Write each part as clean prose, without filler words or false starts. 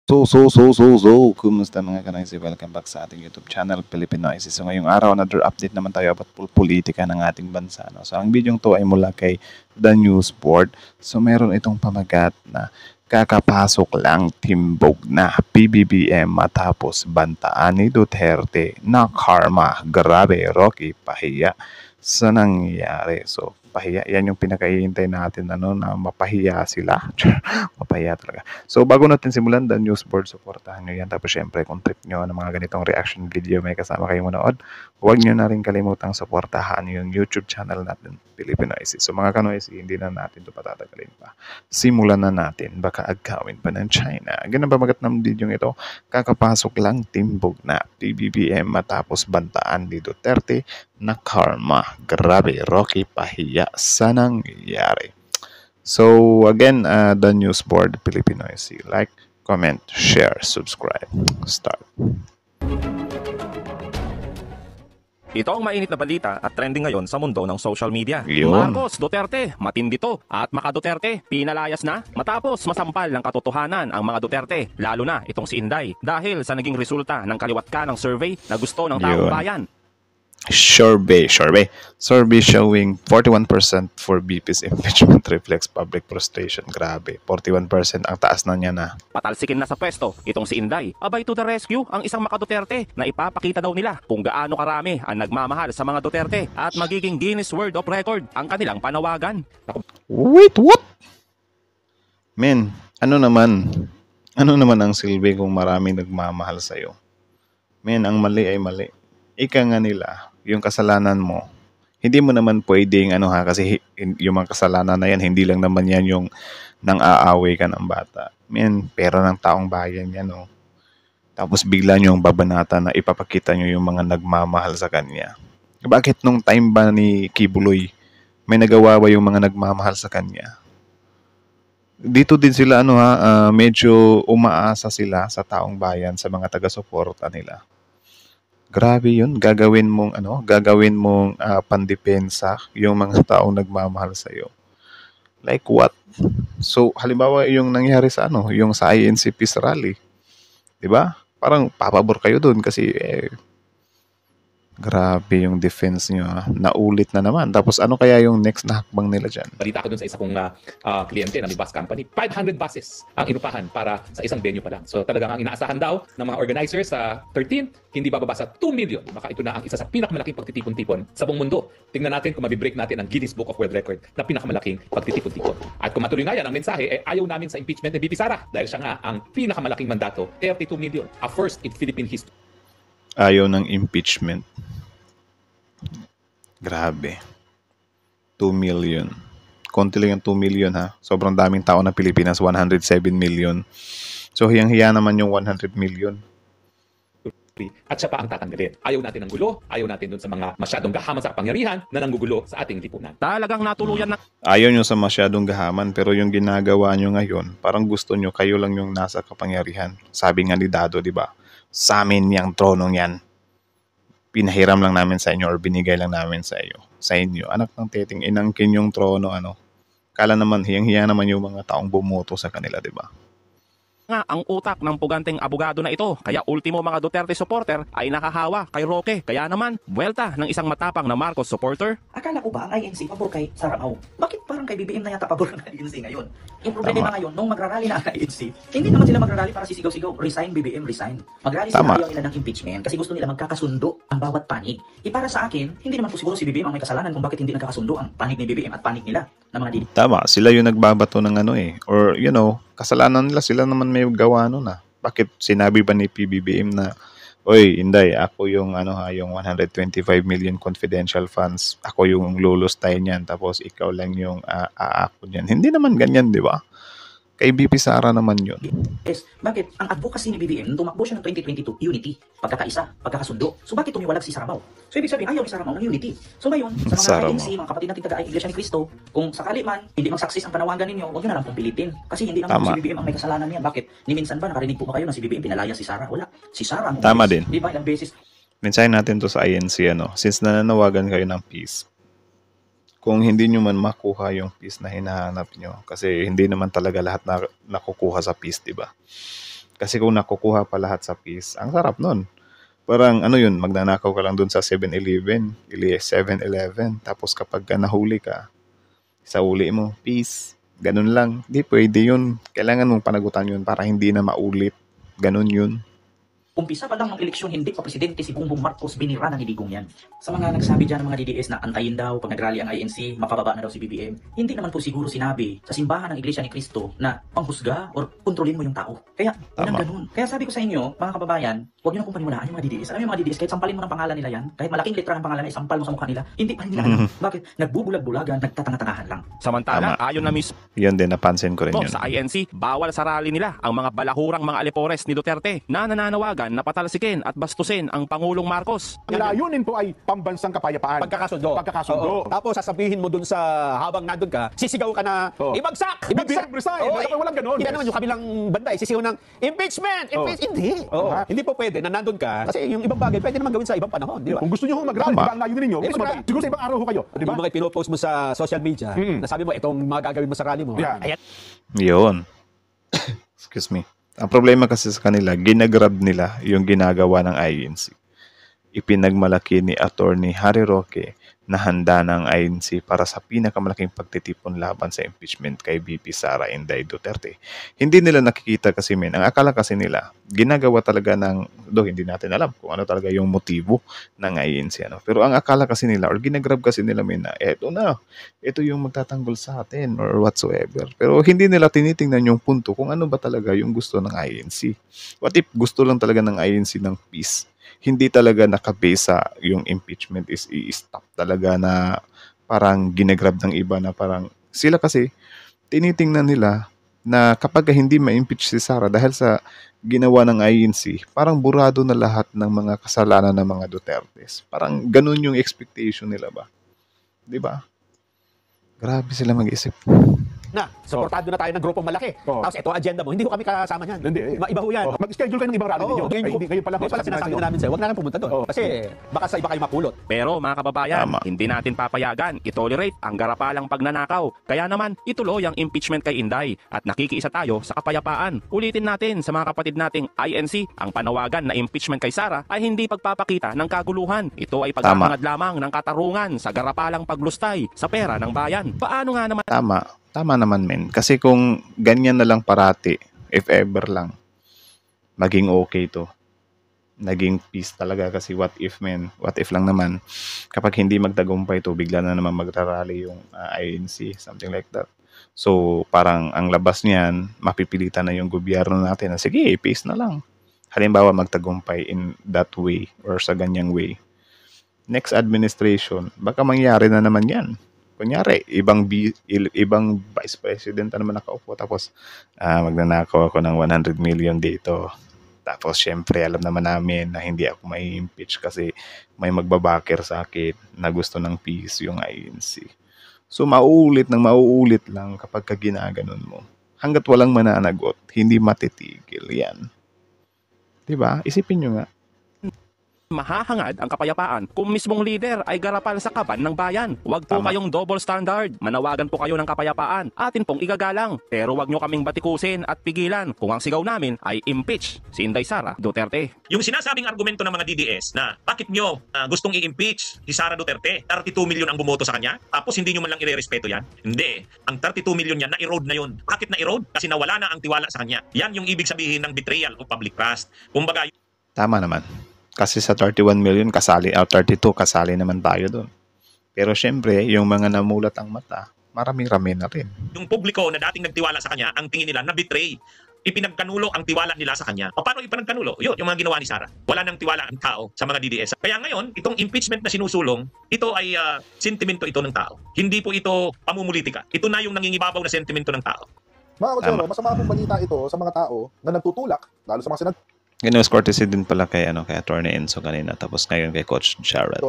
Kumusta mga kanoisy? Welcome back sa ating YouTube channel, Filipinoisy. So ngayong araw, another update naman tayo about politika ng ating bansa. No? So ang video to ay mula kay The News Board. So meron itong pamagat na kakapasok lang timbog na PBBM matapos bantaan ni Duterte na karma. Grabe, Rocky, pahiya sa nangyari. So pahiya, yan yung pinakahihintay natin na mapahiya sila. Mapahiya talaga. So bago natin simulan, The News Board, supportahan nyo yan. Tapos syempre, kung trip nyo ng mga ganitong reaction video, may kasama kayo manood, huwag nyo na rin kalimutang supportahan yung YouTube channel natin, Filipinoisy. So mga kanoisy, hindi na natin ito patatagalin pa. Simulan na natin, baka agkawin pa ng China. Ganun ba magat ng video ito? Kakapasok lang timbog na PBBM matapos bantaan ni Duterte na karma. Grabe, Rocky, pahiya sa nangyari. So again, The News Board, Filipinoisy. Like, comment, share, subscribe. Start. Ito ang mainit na balita at trending ngayon sa mundo ng social media. Yun. Marcos Duterte, matindi to. At Maka Duterte, pinalayas na matapos masampal ng katotohanan ang mga Duterte, lalo na itong si Inday, dahil sa naging resulta ng kaliwat ka ng survey na gusto ng taong Yun. bayan. Survey showing 41% for BP's impeachment reflects public frustration. Grabe, 41% ang taas na niya na. Patalsikin na sa pwesto itong si Inday. Abay to the rescue ang isang Maka Duterte na ipapakita daw nila kung gaano karami ang nagmamahal sa mga Duterte at magiging Guinness World of Record ang kanilang panawagan. Wait, what? Men, ano naman ang silbi kung maraming nagmamahal sa'yo? Men, ang mali ay mali. Ika nga nila, yung kasalanan mo, hindi mo naman pwedeng kasi yung mga kasalanan na yan, hindi lang naman yan yung nang aaway ka ng bata. Men, pera ng taong bayan yan, oh. Tapos bigla nyo yung babanata na ipapakita nyo yung mga nagmamahal sa kanya. Bakit nung time ba ni Kibuloy, may nagawa ba yung mga nagmamahal sa kanya? Dito din sila medyo umaasa sila sa taong bayan, sa mga taga-suporta nila. Grabe yun, gagawin mong pandepensa yung mga taong nagmamahal sa iyo. Like what? So halimbawa yung nangyari sa yung sa INC Peace Rally. 'Di ba? Parang papabor kayo doon kasi grabe yung defense niyo. Naulit na naman. Tapos ano kaya yung next na hakbang nila dyan? Balita ko dun sa isa kong kliyente na may bus company, 500 buses ang inupahan para sa isang venue pa lang. So talagang ang inaasahan daw ng mga organizers sa 13, hindi bababa sa 2 million. Baka ito na ang isa sa pinakamalaking pagtitipon-tipon sa buong mundo. Tingnan natin kung mabibreak natin ang Guinness Book of World Record na pinakamalaking pagtitipon-tipon. At kung matuloy nga yan, ang mensahe, ayaw namin sa impeachment ni BP Sara dahil siya nga ang pinakamalaking mandato, 32 million, a first in Philippine history. Ayaw ng impeachment. Grabe. 2 million. Konti lang yung 2 million ha. Sobrang daming tao ng Pilipinas, 107 million. So hiyang-hiya naman yung 100 million. At siya pa ang tatanggalin. Ayaw natin ng gulo, ayaw natin dun sa mga masyadong gahaman sa kapangyarihan na nanggugulo sa ating lipunan. Talagang natuluyan na Ayaw nyo sa masyadong gahaman, pero yung ginagawa nyo ngayon, parang gusto nyo kayo lang yung nasa kapangyarihan. Sabi nga ni Dado, di ba? Sa amin yung tronong yan. Pinahiram lang namin sa inyo or binigay lang namin sa inyo. Anak ng teting, inangkin yung trono, Kala naman, hiyang-hiya naman yung mga taong bumoto sa kanila, di ba? nga ang utak ng puganteng abogado na ito. Kaya ultimo mga Duterte supporter ay nakahawa kay Roque. Kaya naman, buwelta ng isang matapang na Marcos supporter. Akala ko ba ang INC pabor kay Saramaw? Bakit parang kay BBM na yata pabor ng INC ngayon? Yung problema ngayon, nung magrarally na ang INC, hindi naman sila magrarally para sisigaw-sigaw, resign BBM, resign. Magrarally sila, ayaw nila ng impeachment kasi gusto nila magkakasundo ang bawat panig. Para sa akin, hindi naman po siguro si BBM ang may kasalanan kung bakit hindi nagkakasundo ang panig ni BBM at panig nila ng mga DD. Tama, sila yung nagbabato ng or kasalanan nila, sila naman may gawa Bakit sinabi ba ni PBBM na, oy, Inday, ako yung yung 125 million confidential funds, ako yung lulustayin niyan, tapos ikaw lang yung aako niyan. Hindi naman ganyan, di ba? Kay BP Sara naman yun. Yes, bakit? Ang advocacy ni BBM, nung tumakbo siya ng 2022, unity, pagkakaisa, pagkakasundo. So bakit tumiwalag si Saramaw? So ibig sabihin, ayaw ni Saramaw ng unity. So ngayon, sa mga Saramaw. INC, mga kapatid natin taga-Iglesia ni Cristo, kung sakali man, hindi mag-success ang panawagan ninyo, huwag nyo na lang pong pilitin. Kasi hindi naman Tama. si BBM ang may kasalanan niyan. Bakit? Ni minsan ba, nakarinig po ba kayo na si BBM pinalaya si Sara? Wala. Si Sara ang Tama umalis. din. Di ba? Ilang beses. Mensahe natin to sa INC, since nananawagan kayo ng peace, kung hindi nyo man makuha yung peace na hinahanap nyo, kasi hindi naman talaga lahat na nakukuha sa peace, di ba? Kasi kung nakukuha pa lahat sa peace, ang sarap nun. Parang ano yun, magnanakaw ka lang dun sa 7-Eleven, 7-Eleven, tapos kapag nahuli ka, sa uli mo, peace. Ganun lang. Di pwede yun. Kailangan mong panagutan yun para hindi na maulit. Ganun yun. Umpisa pa lang ng eleksyon, hindi pa presidente si Bongbong Marcos, binira na ni Digong yan. Sa mga nagsabi dyan ng mga DDS na antayin daw pag nagrally ang INC, mapababa na daw si BBM, hindi naman po siguro sinabi sa simbahan ng Iglesia ni Cristo na panghusga or kontrolin mo yung tao. Kaya, walang Tama. ganun. Kaya sabi ko sa inyo, mga kababayan, huwag nyo na kung paniwalaan yung mga DDS. Alam mo yung mga DDS, kahit sampalin mo ng pangalan nila yan, kahit malaking letra ng pangalan na isampal mo sa mukha nila, hindi pa rin nila alam. Bakit? Nagbubulag-bulagan, nagtatanga-tangahan lang. Samantala, Tama. ayon na mismo Yun din, napansin ko rin yun. sa INC, bawal sa rally nila ang mga balahurang mga alipores ni Duterte na nananawagan na patalsikin at bastusin ang Pangulong Marcos. Ang layunin po ay pambansang kapayapaan. Pagkakasundo. Pagkakasundo. Oo. Tapos sasabihin mo dun sa habang nandun ka, sisigaw ka na, Oo. ibagsak! BBM resign. Walang ganun. Hindi naman yung kabilang banda, sisigaw ng impeachment! Hindi. Oo. Tama. Hindi po pwede na nandun ka. Kasi yung ibang bagay, pwede naman gawin sa ibang panahon. Di ba? Kung gusto nyo mag-rally, Tama. diba ang layunin ninyo? Eh, Gusto mag-rally. siguro sa ibang araw ho kayo. Di ba? Yung mga pinopost mo sa social media, Mm. nasabi mo, itong mga gagawin mo sa rally mo. Yan. Ayan. Yun. Excuse me. Ang problema kasi sa kanila, ginagrab nila yung ginagawa ng INC. Ipinagmalaki ni Attorney Harry Roque na handa ng INC para sa pinakamalaking pagtitipon laban sa impeachment kay VP Sara Inday Duterte. Hindi nila nakikita kasi ang akala kasi nila, ginagawa talaga hindi natin alam kung ano talaga yung motibo ng INC. Pero ang akala kasi nila, or ginagrab kasi nila na, ito yung magtatanggol sa atin or whatsoever. Pero hindi nila tinitingnan yung punto kung ano ba talaga yung gusto ng INC. What if gusto lang talaga ng INC ng peace? Hindi talaga nakabase sa yung impeachment is i-stop talaga na parang ginagrab ng iba na parang sila kasi tinitingnan nila na kapag hindi ma-impeach si Sara dahil sa ginawa ng INC, parang burado na lahat ng mga kasalanan ng mga Dutertes. Parang ganun yung expectation nila ba? 'Di ba? Grabe sila mag-isip. Na, supportado na tayo ng grupong malaki. Oo. Tapos ito ang agenda mo, hindi ko kami kasama niyan. Hindi. Iba ho yan. Mag-schedule kayo ng ibang rally ninyo. Ay, hindi kayo pala. Ngayon pala sinasabi na namin sa'yo, huwag na lang pumunta doon. Oo. Kasi baka sa iba kayo mapulot. Pero mga kababayan, Tama. hindi natin papayagan, itolerate ang garapalang pagnanakaw. Kaya naman, ituloy ang impeachment kay Inday at nakikiisa tayo sa kapayapaan. Ulitin natin sa mga kapatid nating INC, ang panawagan na impeachment kay Sara ay hindi pagpapakita ng kaguluhan. Ito ay paghahangad lamang ng katarungan sa garapalang paglustay sa pera ng bayan. Paano nga naman Tama naman, men. Kasi kung ganyan na lang parati, if ever lang, maging okay to. Naging peace talaga kasi what if, men? What if lang naman, kapag hindi magtagumpay to, bigla na naman magrarally yung INC, something like that. So, parang ang labas niyan, mapipilitan na yung gobyerno natin na, sige, peace na lang. Halimbawa, magtagumpay in that way or sa ganyang way. Next administration, baka mangyari na naman yan. Kunyari, ibang vice president na naman nakaupo tapos magnanakaw ako ng 100 million dito. Tapos syempre alam naman namin na hindi ako may impeach kasi may magbabacker sa akin na gusto ng peace yung INC. So mauulit lang kapag ginaganon mo. Hanggat walang mananagot, hindi matitigil yan. Diba? Isipin nyo nga. mahahangad ang kapayapaan kung mismong leader ay garapal sa kaban ng bayan. Huwag po Tama. kayong double standard. Manawagan po kayo ng kapayapaan. Atin pong igagalang. Pero huwag nyo kaming batikusin at pigilan kung ang sigaw namin ay impeach si Inday Sara Duterte. Yung sinasabing argumento ng mga DDS na bakit nyo gustong i-impeach si Sara Duterte, 32 million ang bumoto sa kanya, tapos hindi nyo man lang irerespeto yan. Hindi. Ang 32 million yan, na-erode na yun. Bakit na-erode? Kasi nawala na ang tiwala sa kanya. Yan yung ibig sabihin ng betrayal of public trust. Kumbaga, Tama naman. Kasi sa 31 million, 32, kasali naman tayo doon. Pero syempre, yung mga namulat ang mata, marami-rami na rin. yung publiko na dating nagtiwala sa kanya, ang tingin nila na betray. Ipinagkanulo ang tiwala nila sa kanya. O paano ipinagkanulo? Yun, yung mga ginawa ni Sara. Wala nang tiwala ang tao sa mga DDS. Kaya ngayon, itong impeachment na sinusulong, ito ay sentimento ito ng tao. Hindi po ito pamumulitika. Ito na yung nangingibabaw na sentimento ng tao. Mga kutsero, masama pong balita ito sa mga tao na nagtutulak, lalo sa mga senador Ginos courtesy din pala kay Attorney Enzo kanina, tapos ngayon kay Coach Jarrett.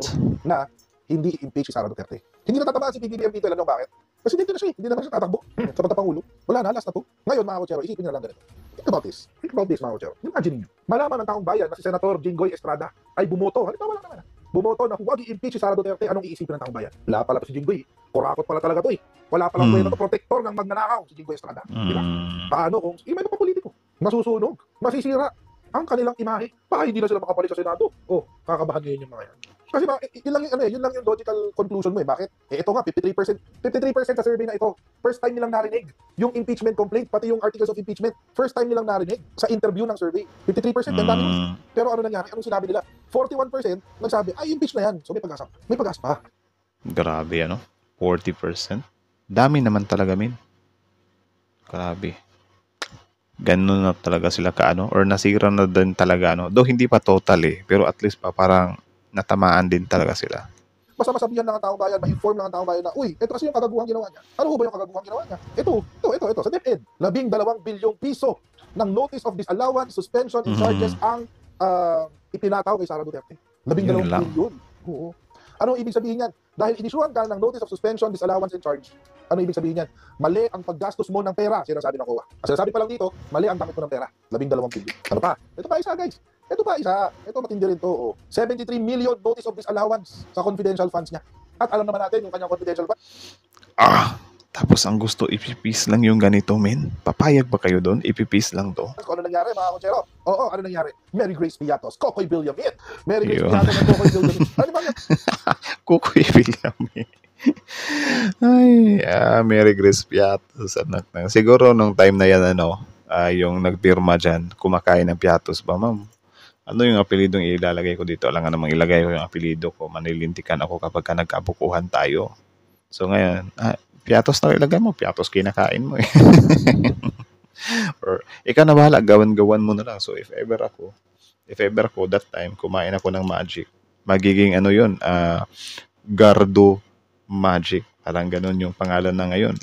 na hindi impeach si Sara Duterte. Hindi na tatamaan si PBBM dito, alam nyo bakit? Kasi hindi na siya, hindi naman siya tatakbo sa pagkapangulo. Wala na, last na to. Ngayon, mga kutsero, isipin nyo lang ganito. Think about this, mga kutsero. Imagine nyo, malaman ng taong bayan na si Senator Jinggoy Estrada ay bumoto. Halimbawa lang naman, bumoto na huwag i-impeach si Sara Duterte, anong iisipin ng taong bayan? Wala pala si Jinggoy. Kurakot pala talaga to eh. Wala palang kwenta to, protector ng magnanakaw si Jinggoy Estrada. Di ba? Paano kung, may mga politiko. masusunog, masisira ang kanilang imahe. Baka hindi na sila makapalik sa Senado. Oh, kakabahan ngayon yung mga yan. Kasi yun lang yung, yun lang yung logical conclusion mo eh. Bakit? Ito nga, 53% sa survey na ito. First time nilang narinig yung impeachment complaint, pati yung articles of impeachment. First time nilang narinig sa interview ng survey. 53%, ang dami. Pero ano nangyari? Anong sinabi nila? 41% nagsabi, ay, impeach na yan. So may pag-asa. May pag-asa pa. Grabe, ano? 40%? Dami naman talaga, min. Grabe. Ganun na talaga sila kaano, or nasira na din talaga, ano. Though hindi pa total eh, pero at least pa parang natamaan din talaga sila. Basta masabihan lang ang taong bayan, ma-inform lang ang taong bayan na, uy, ito kasi yung kagaguhang ginawa niya. Ano ba yung kagaguhang ginawa niya? Ito, sa DepEd. 12 bilyong piso ng notice of disallowance, suspension, and charges ang ipinataw kay Sara Duterte. 12 Yun lang. bilyon. Oo. Ano ibig sabihin yan? Dahil inisyuhan ka ng notice of suspension, disallowance, and charge. Ano ibig sabihin yan? Mali ang paggastos mo ng pera, sinasabi ng COA. Ang sinasabi pa lang dito, mali ang gamit mo ng pera. 12 bilyon. Ano pa? Ito pa isa, guys. Ito pa isa. Ito matindi rin to. Oh. 73 million notice of disallowance sa confidential funds niya. At alam naman natin yung kanyang confidential funds. Tapos ang gusto, ipipis lang yung ganito, men. Papayag ba kayo doon? Ipipis lang to. Ano nangyari, mga kutsero? Oo, ano nangyari? Mary Grace Piatos, Kokoy Villamin. Mary Grace Yun. Piatos at Kokoy Villamin. Ano ba yan? Kukuy Villamin. Ay, Mary Grace Piatos. Anak na. Siguro nung time na yan, yung nagpirma dyan, kumakain ng piatos ba, ma'am? Ano yung apelidong ilalagay ko dito? Alam nga namang ilagay ko yung apelido ko. Manilintikan ako kapag ka nagkabukuhan tayo. So ngayon, piatos na ilagay mo. Piatos kinakain mo eh. Or ikaw na bahala, gawan-gawan mo na lang. So if ever ako, that time, kumain ako ng magic, magiging yun, Gardo Magic. Parang ganun yung pangalan na ngayon.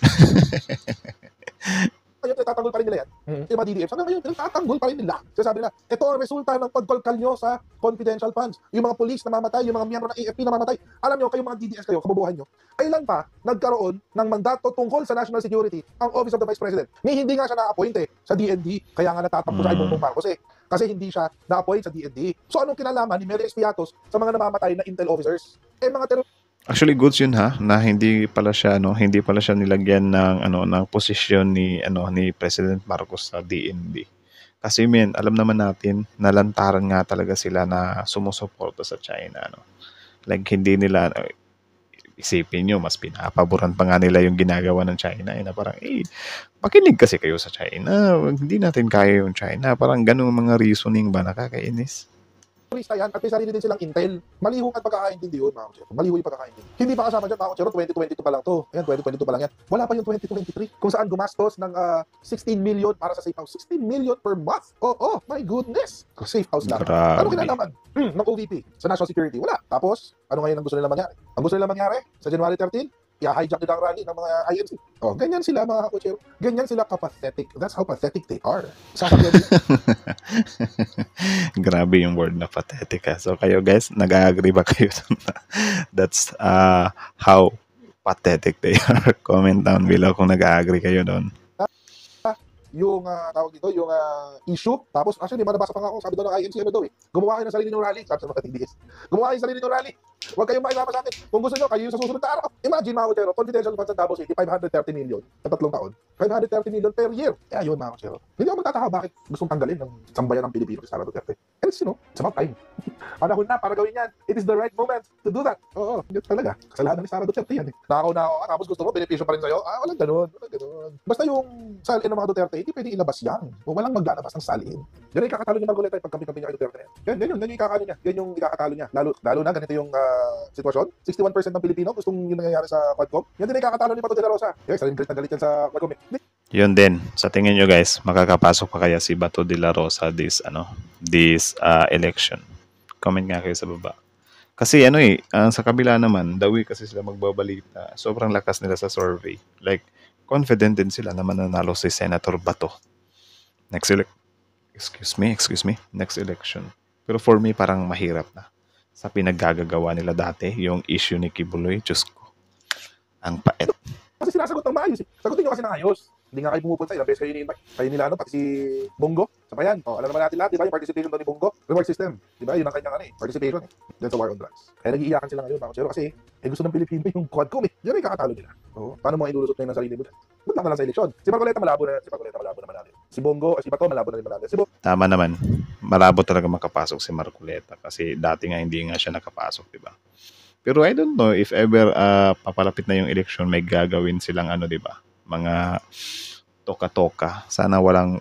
Ngayon, tatanggol pa rin nila yan. Yung mga DDF, hanggang ngayon, tatanggol pa rin nila. Sasabi na, ito ang resulta ng pagkolkal nyo sa confidential funds. Yung mga police na mamatay, yung mga miyembro ng AFP na mamatay. Alam nyo, kayong mga DDS kayo, kabubuhan nyo, kailan pa nagkaroon ng mandato tungkol sa national security ang Office of the Vice President? Hindi nga siya na-appoint sa DND, kaya nga natatakbo sa Bongbong Marcos kasi hindi siya na-appoint sa DND. So anong kinalaman ni Mary Piatos sa mga namamatay na intel officers? Mga Actually, goods yun na hindi pala siya nilagyan ng posisyon ni President Marcos sa DND. Kasi alam naman natin, nalantaran nga talaga sila na sumusuporta sa China, Like hindi nila isipin nyo, mas pinapaboran pa nga nila yung ginagawa ng China na parang, makinig kasi kayo sa China, hindi natin kaya yung China. Parang ganung mga reasoning ba, nakakainis. turista yan at may sarili din silang intel. Malihong at pagkakaintindi yun, mga kutsero. Maliho yung pagkakaintindi. Hindi pa kasama dyan, mga kutsero, 2022 pa lang to. Ayan, 2022 pa lang yan. Wala pa yung 2023 kung saan gumastos ng 16 million para sa safe house. 16 million per month? Oh, my goodness. Safe house lang. Grabe. Ano kinalaman? Ng OVP sa national security? Wala. Tapos, ano ngayon ang gusto nila mangyari? Ang gusto nila mangyari sa January 13, i-hijack nila ang rally ng mga INC. Oh, ganyan sila mga kutsero. Ganyan sila kapathetic. That's how pathetic they are. Sasabihan nila. Grabe yung word na pathetic ha. So kayo guys, nag-agree ba kayo that's how pathetic they are? Comment down below kung nag-agree kayo doon. Yung tawag dito, yung issue. Tapos, actually, nabasa pa nga ako, sabi daw ng INC, gumawa kayo ng sarili ng rally. Sabi sa mga TDS, gumawa kayo ng sarili ng rally. Huwag kayong makisama sa akin. Kung gusto nyo, kayo yung sa susunod na araw. Imagine, mga kutsero, confidential funds sa Davao City, 530 million sa 3 taon. 530 million per year. Kaya yun, mga kutsero. Hindi ako magtataka bakit gustong tanggalin ng sambayan ng Pilipino si Sara Duterte. And it's, it's about time. Panahon na para gawin yan. It is the right moment to do that. Oo, yun talaga. Kasalanan ni Sara Duterte yan. Nakaw na ako, tapos gusto mo, benepisyo pa rin sa'yo. Walang ganun. Basta yung salin ng mga Duterte, hindi pwede ilabas yan. Walang maglalabas ng salin. Yan yung kakatalo niya Margoleta pag kami niya kay Duterte. Yan yung ikakano niya. Yan yung ikakatalo niya. Lalo na ganito yung sitwasyon. 61% ng Pilipino gustong yung nangyayari sa Quadcom. Yan din yung ikakatalo ni Pato de la Rosa. Yes, galit na galit yan sa Quadcom. Yun din. Sa tingin nyo guys, makakapasok pa kaya si Bato de la Rosa this election? Comment nga kayo sa baba. Kasi sa kabila naman, dawi kasi sila magbabalita. Sobrang lakas nila sa survey. Like, confident din sila na mananalo si Senator Bato. Next election. Pero for me, parang mahirap na. Sa pinaggagawa nila dati, yung issue ni Kibuloy, Diyos ko, ang pait. Kasi sinasagot ng maayos. Sagutin nyo kasi ng ayos. Hindi nga kayo pumupunta. Ilang beses kayo ni-invite. Kayo nila, pati si Bongo. Sa payan. Alam naman natin lahat, di ba? Yung participation doon ni Bongo. Reward system. Di ba? Yun ang kanyang participation. Dyan sa war on drugs. Kaya nag-iiyakan sila ngayon, mga kutsero. Kasi gusto ng Pilipino yung Quadcom. Yan ay kakatalo nila. Paano mo ilulusot ngayon ng sarili mo dyan? Ba't lang na lang sa eleksyon? Si Margoleta malabo naman natin. Si Bongo, si Bato, malabo na rin marami. Si Bongo, Tama naman. Malabo talaga makapasok si Marcoleta kasi dati nga hindi nga siya nakapasok, di ba? Pero I don't know if ever papalapit na yung election, may gagawin silang ano, di ba? Mga toka-toka. Sana walang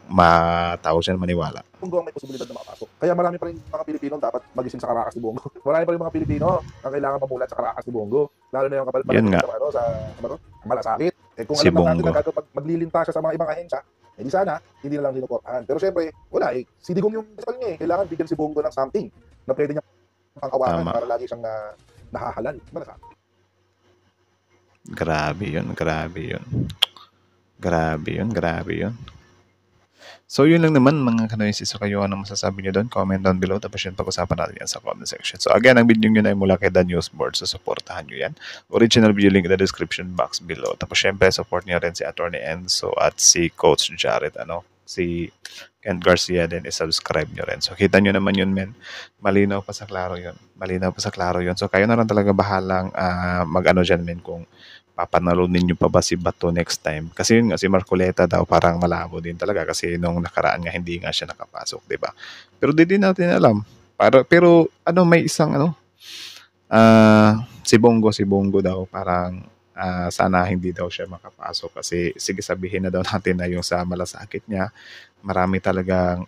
matawag siya maniwala. ang may posibilidad na makapasok. Kaya marami pa rin mga Pilipino dapat magising sa karakas ni Bongo. Marami pa rin mga Pilipino ang kailangan mamulat sa karakas ni Bongo. Lalo na yung kapal Yun nga. sa malasakit. Eh kung Si alam natin Bongo. na gagawin pag maglilinta siya sa mga ibang ahensya, eh di sana, hindi na lang sinuportahan. Pero syempre, wala eh. Si Digong yung principal niya eh. Kailangan bigyan si Bongo ng something na pwede niya pang-awakan Tama. para lagi siyang nahahalal. Malasakit. Grabe yun, grabe yun. Grabe yun, grabe yun. So yun lang naman mga kanoisis. So kayo ano masasabi nyo doon? Comment down below. Tapos yun pag-usapan natin yan sa comment section. So again, ang video nyo na ay mula kay The News Board. So supportahan nyo yan. Original video link in the description box below. Tapos syempre support nyo rin si Attorney Enzo at si Coach Jared. Si Kent Garcia din. I-subscribe nyo rin. So kita nyo naman yun men. Malinaw pa sa klaro yun. Malinaw pa sa klaro yun. So kayo na lang talaga bahalang mag-ano dyan men kung papanalunin nyo pa ba si Bato next time. Kasi yun nga, si Marcoleta daw parang malabo din talaga kasi nung nakaraan nga hindi nga siya nakapasok, di ba? Pero di din natin alam. Pero may isang si Bongo daw parang sana hindi daw siya makapasok kasi sige sabihin na daw natin na yung sa malasakit niya, marami talagang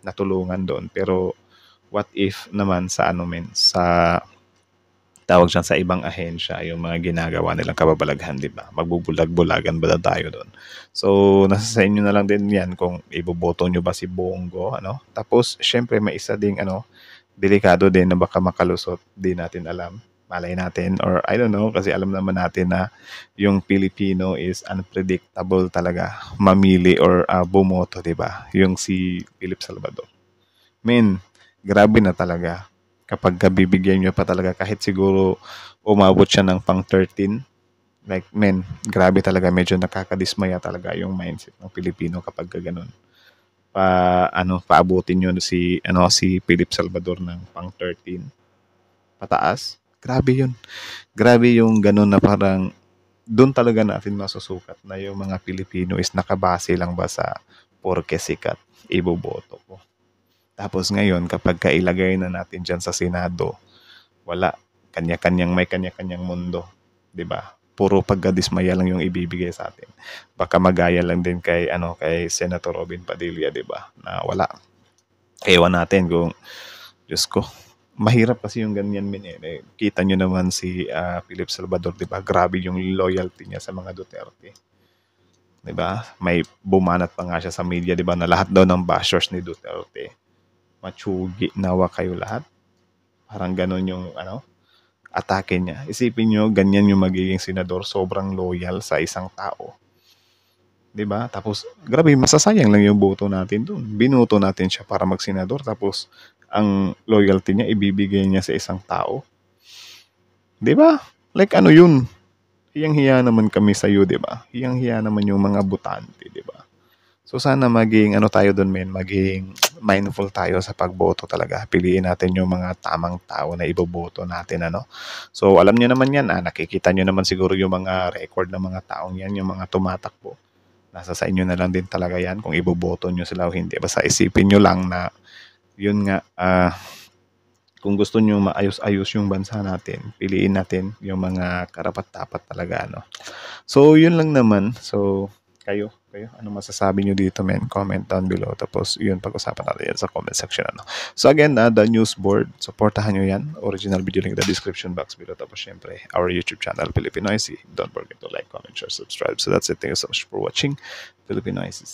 natulungan doon. Pero what if naman sa sa tawag siya sa ibang ahensya, yung mga ginagawa nilang kababalaghan, di ba? Magbubulag-bulagan ba na tayo doon? So, nasa sa inyo na lang din yan kung iboboto nyo ba si Bongo, Tapos, syempre, may isa ding, delikado din na baka makalusot, di natin alam. Malay natin, or I don't know, kasi alam naman natin na yung Pilipino is unpredictable talaga. Mamili or bumoto, di ba? Yung si Philip Salvador. Grabe na talaga. Kapag bibigyan nyo pa talaga kahit siguro umabot siya ng pang 13, like grabe talaga, medyo nakakadismaya talaga yung mindset ng Pilipino kapag ganun. Paabutin nyo si Philip Salvador ng pang 13 pataas. Grabe yun. Grabe yung ganun na parang doon talaga natin masusukat na yung mga Pilipino is nakabase lang ba sa porke sikat, iboboto ko. Tapos ngayon, kapag kailagay na natin dyan sa Senado, wala. May kanya-kanyang mundo. Diba? Puro pagkadismaya lang yung ibibigay sa atin. Baka magaya lang din kay Senator Robin Padilla, diba? Na wala. Ewan natin kung, Diyos ko, mahirap kasi yung ganyan Kita nyo naman si Philip Salvador, diba? Grabe yung loyalty niya sa mga Duterte. Diba? May bumanat pa nga siya sa media, diba? Na lahat daw ng bashers ni Duterte matsugi, nawa kayo lahat. Parang ganun yung atake niya. Isipin nyo, ganyan yung magiging senador, sobrang loyal sa isang tao. 'Di ba? Tapos, grabe, masasayang lang yung boto natin doon. Binuto natin siya para magsenador, tapos ang loyalty niya, ibibigay niya sa isang tao. 'Di ba? Like yun? Hiyang-hiya naman kami sa iyo, 'di ba? Hiyang-hiya naman yung mga butante, 'di ba? So sana maging tayo doon maging mindful tayo sa pagboto talaga. Piliin natin yung mga tamang tao na iboboto natin So alam niyo naman yan, nakikita niyo naman siguro yung mga record ng mga taong yan, yung mga tumatakbo. Nasa sa inyo na lang din talaga yan kung iboboto niyo sila o hindi. Basta isipin niyo lang na yun nga kung gusto niyo maayos-ayos yung bansa natin, piliin natin yung mga karapat-dapat talaga So yun lang naman. So kayo, ano masasabi nyo dito comment down below, tapos yun pag-usapan natin yan sa comment section So again, The News Board, supportahan nyo yan, original video link in the description box below, tapos syempre our YouTube channel Filipinoisy, don't forget to like, comment, share, subscribe. So that's it, thank you so much for watching Filipinoisy.